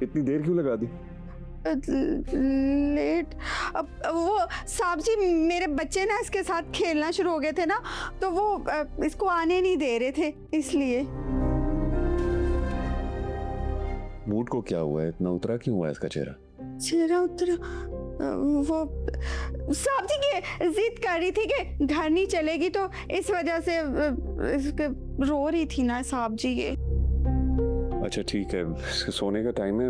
इतनी देर क्यों लगा दी? लेट अब वो साहब जी, मेरे बच्चे ना इसके साथ खेलना शुरू हो गए थे ना, तो वो इसको आने नहीं दे रहे थे, इसलिए। मूड को क्या हुआ है? इतना उतरा क्यों हुआ है इसका चेहरा? चेहरा उतरा? वो साहब जी के जिद कर रही थी कि घर नहीं चलेगी, तो इस वजह से इसके रो रही थी ना साहब जी ये। अच्छा ठीक है, इसके सोने का टाइम है,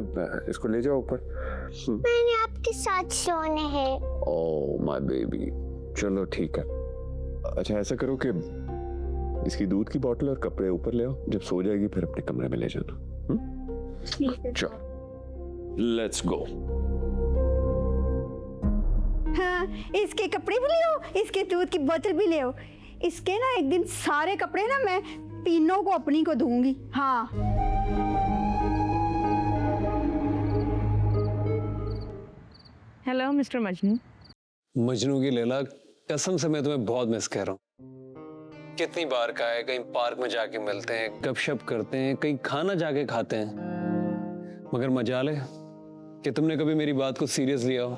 इसको ले जाओ ऊपर। मैंने आपके साथ सोने हैं। ओह माय बेबी, चलो ठीक है। अच्छा ऐसा करो कि इसकी दूध की बोतल और कपड़े ऊपर ले आओ, जब सो जाएगी फिर अपने कमरे में ले जाना। चलो लेट्स गो। हाँ, इसके कपड़े भी ले आओ, इसके दूध की बोतल भी ले आओ। इसके ना एक दिन सारे कपड़े ना मैं तीनों को अपनी को दूंगी। हाँ हेलो मिस्टर मजनू। मजनू की लैला, कसम से मैं तुम्हें बहुत मिस कर रहा हूँ। कितनी बार कहा है, कहीं पार्क में जाके मिलते हैं, गपशप करते हैं, कहीं खाना जाके खाते हैं, मगर मजाल है कि तुमने कभी मेरी बात को सीरियस लिया हो।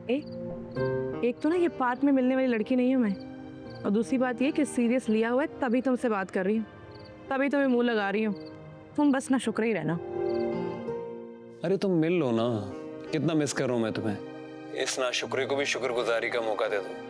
एक तो ना ये पार्क में मिलने वाली लड़की नहीं हूँ मैं, और दूसरी बात ये कि सीरियस लिया हुआ है तभी तुमसे बात कर रही हूँ, तभी तुम्हें मुंह लगा रही हूँ। तुम बस ना शुक्र ही रहना। अरे तुम मिल लो ना, कितना मिस कर रहा हूँ मैं तुम्हें। इस नाशुक्री को भी शुक्रगुजारी का मौका दे दो।